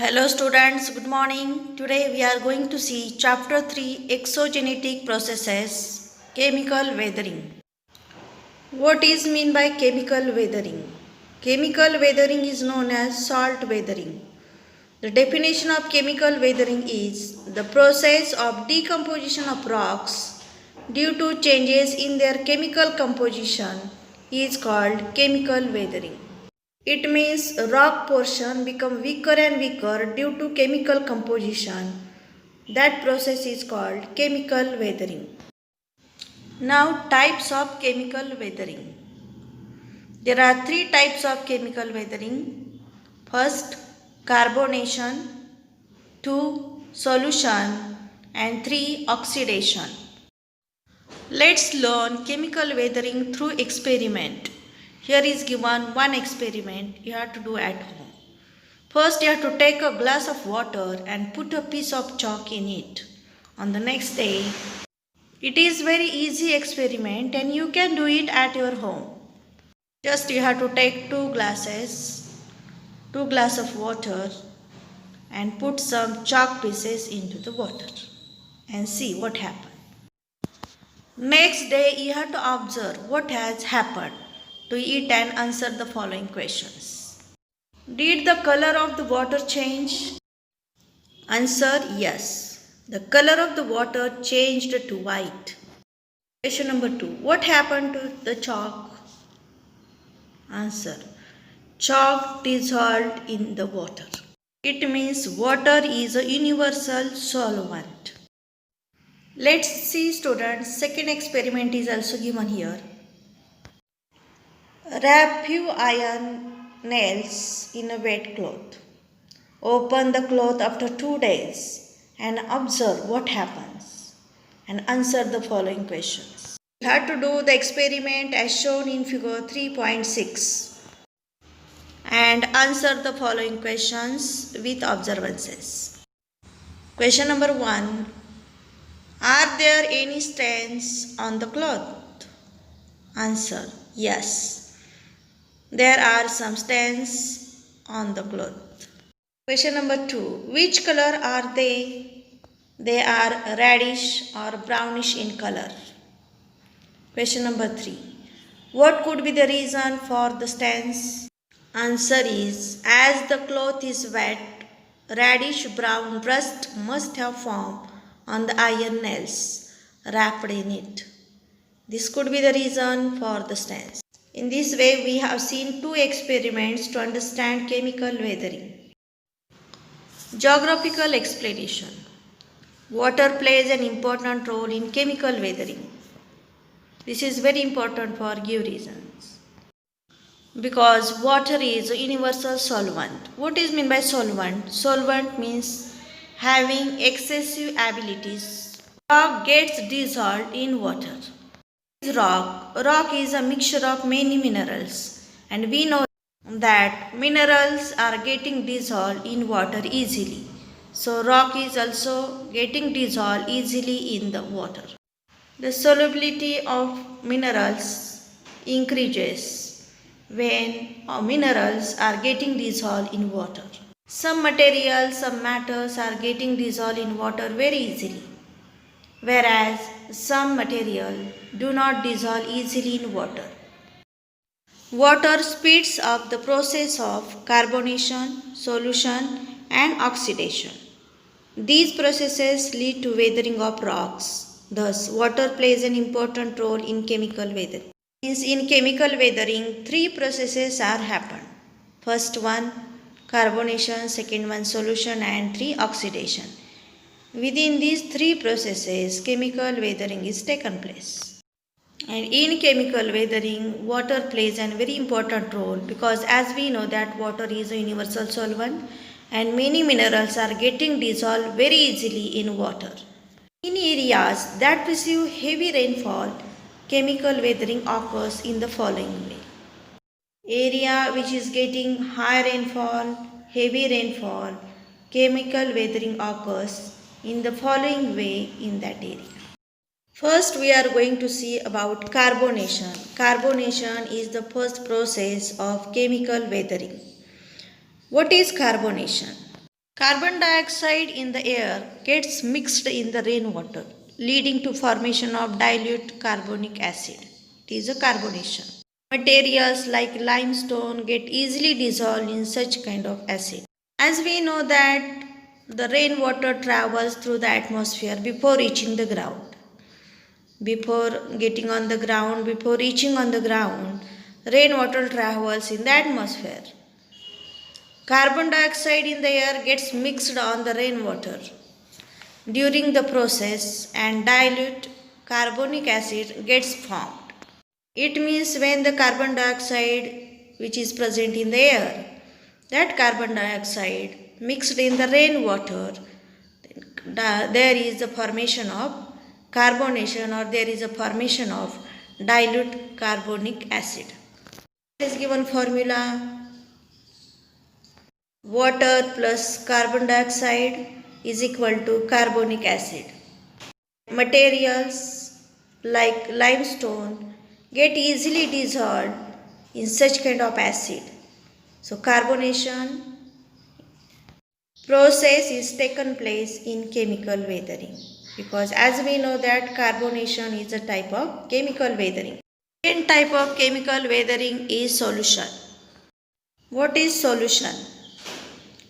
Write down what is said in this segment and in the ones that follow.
Hello students, good morning. Today we are going to see chapter 3 exogenetic processes chemical weathering. What is mean by chemical weathering? Chemical weathering is known as salt weathering. The definition of chemical weathering is the process of decomposition of rocks due to changes in their chemical composition is called chemical weathering. It means rock portion become weaker and weaker due to chemical composition. That process is called chemical weathering. Now types of chemical weathering. There are three types of chemical weathering. First, carbonation, two, solution, and three, oxidation. Let's learn chemical weathering through experiment. Here is given one experiment you have to do at home. First, you have to take a glass of water and put a piece of chalk in it. On the next day, it is very easy experiment and you can do it at your home. Just you have to take two glasses of water and put some chalk pieces into the water and see what happens. Next day, you have to observe what has happened to it and answer the following questions. Did the color of the water change? Answer yes. The color of the water changed to white. Question number 2. What happened to the chalk? Answer. Chalk dissolved in the water. It means water is a universal solvent. Let's see students, second experiment is also given here. Wrap few iron nails in a wet cloth. Open the cloth after 2 days and observe what happens and answer the following questions. You have to do the experiment as shown in figure 3.6 and answer the following questions with observances. Question number 1. Are there any stains on the cloth? Answer. Yes. There are some stains on the cloth. Question number 2. Which color are they? They are reddish or brownish in color. Question number 3. What could be the reason for the stains? Answer is, as the cloth is wet, reddish brown rust must have formed on the iron nails wrapped in it. This could be the reason for the stains. In this way, we have seen two experiments to understand chemical weathering. Geographical explanation. Water plays an important role in chemical weathering. This is very important for give reasons. Because water is a universal solvent. What is meant by solvent? Solvent means having excessive abilities. Rock gets dissolved in water. Rock is a mixture of many minerals, and we know that minerals are getting dissolved in water easily. So rock is also getting dissolved easily in the water. The solubility of minerals increases when minerals are getting dissolved in water. Some materials, some matters are getting dissolved in water very easily, whereas some material do not dissolve easily in water. Water speeds up the process of carbonation, solution and oxidation. These processes lead to weathering of rocks. Thus, water plays an important role in chemical weathering. In chemical weathering, three processes are happen. First one, carbonation, second one, solution and three, oxidation. Within these three processes, chemical weathering is taken place. And in chemical weathering, water plays a very important role because as we know that water is a universal solvent and many minerals are getting dissolved very easily in water. In areas that receive heavy rainfall, chemical weathering occurs in the following way. Area which is getting high rainfall, heavy rainfall, chemical weathering occurs in the following way in that area. First, we are going to see about carbonation. Carbonation is the first process of chemical weathering. What is carbonation? Carbon dioxide in the air gets mixed in the rainwater, leading to formation of dilute carbonic acid. It is a carbonation. Materials like limestone get easily dissolved in such kind of acid. As we know that the rainwater travels through the atmosphere before reaching the ground. Before getting on the ground, before reaching on the ground, rainwater travels in the atmosphere. Carbon dioxide in the air gets mixed on the rainwater during the process and dilute carbonic acid gets formed. It means when the carbon dioxide which is present in the air, that carbon dioxide mixed in the rainwater, there is the formation of carbonation or there is a formation of dilute carbonic acid. There is given formula: water plus carbon dioxide is equal to carbonic acid. Materials like limestone get easily dissolved in such kind of acid. So carbonation process is taken place in chemical weathering, because as we know that carbonation is a type of chemical weathering. Second type of chemical weathering is solution. What is solution?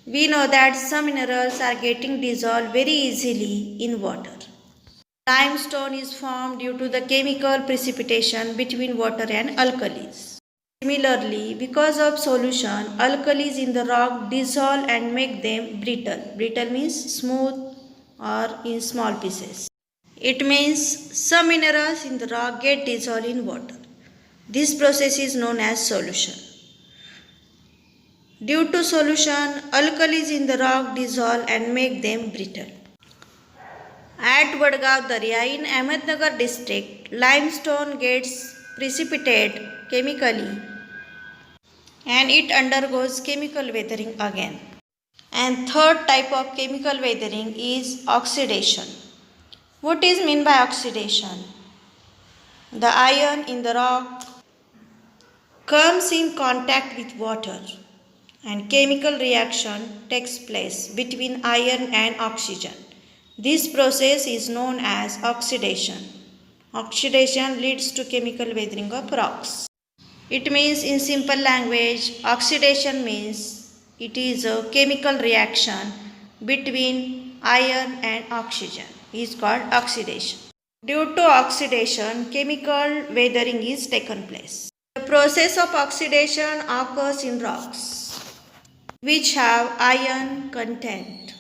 We know that some minerals are getting dissolved very easily in water. Limestone is formed due to the chemical precipitation between water and alkalis. Similarly, because of solution, alkalis in the rock dissolve and make them brittle. Brittle means smooth or in small pieces. It means some minerals in the rock get dissolved in water. This process is known as solution. Due to solution, alkalis in the rock dissolve and make them brittle. At Vadgaon Darya in Ahmednagar district, limestone gets precipitated chemically and it undergoes chemical weathering again. And third type of chemical weathering is oxidation. What is meant by oxidation? The iron in the rock comes in contact with water and chemical reaction takes place between iron and oxygen. This process is known as oxidation. Oxidation leads to chemical weathering of rocks. It means, in simple language, oxidation means it is a chemical reaction between iron and oxygen. It is called oxidation. Due to oxidation, chemical weathering is taken place. The process of oxidation occurs in rocks which have iron content.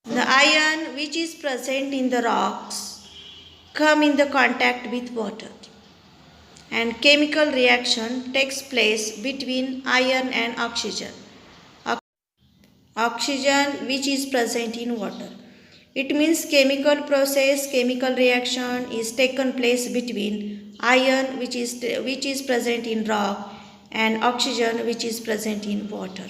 The iron which is present in the rocks come in the contact with water and chemical reaction takes place between iron and oxygen. Oxygen which is present in water. It means chemical process, chemical reaction is taken place between iron which is present in rock and oxygen which is present in water.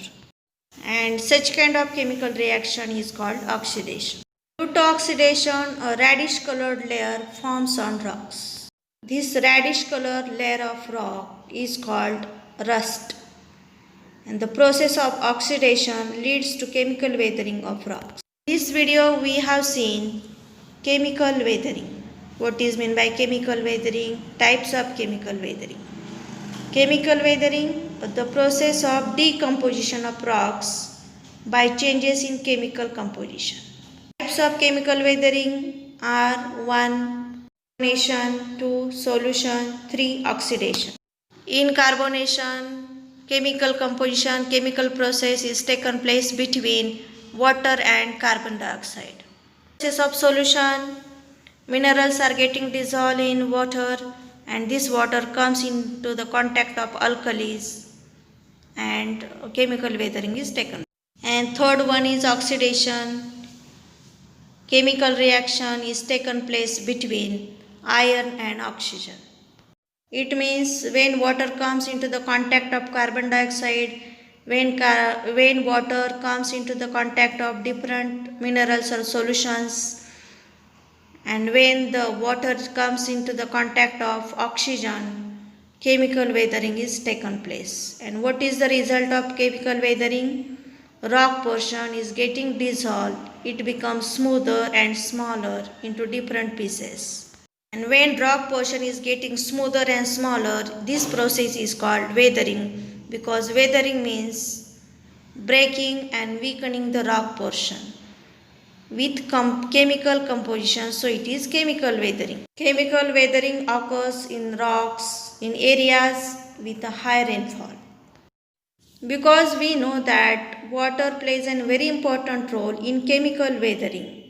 And such kind of chemical reaction is called oxidation. Due to oxidation, a reddish colored layer forms on rocks. This reddish colored layer of rock is called rust. And the process of oxidation leads to chemical weathering of rocks. In this video we have seen chemical weathering. What is meant by chemical weathering? Types of chemical weathering. Chemical weathering, the process of decomposition of rocks by changes in chemical composition. Types of chemical weathering are 1. Carbonation, 2. Solution, 3. Oxidation. In carbonation, chemical composition, chemical process is taken place between water and carbon dioxide. Process of solution, minerals are getting dissolved in water and this water comes into the contact of alkalis and chemical weathering is taken. And third one is oxidation. Chemical reaction is taken place between iron and oxygen. It means when water comes into the contact of carbon dioxide, when water comes into the contact of different minerals or solutions, and when the water comes into the contact of oxygen, chemical weathering is taken place. And what is the result of chemical weathering? rock portion is getting dissolved, it becomes smoother and smaller into different pieces. And when rock portion is getting smoother and smaller, this process is called weathering, because weathering means breaking and weakening the rock portion with chemical composition, so it is chemical weathering. Chemical weathering occurs in rocks in areas with a high rainfall. Because we know that water plays a very important role in chemical weathering.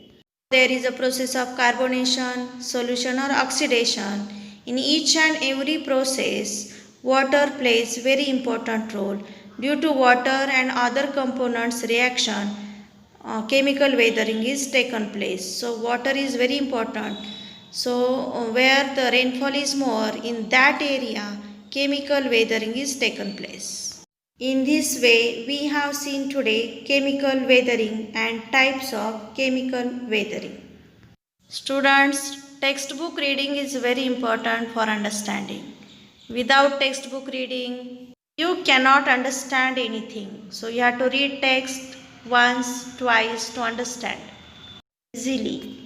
There is a process of carbonation, solution or oxidation. In each and every process, water plays very important role. Due to water and other components reaction, chemical weathering is taken place. So water is very important. So where the rainfall is more, in that area, chemical weathering is taken place. In this way, we have seen today chemical weathering and types of chemical weathering. Students, textbook reading is very important for understanding. Without textbook reading, you cannot understand anything. So you have to read text once, twice to understand easily.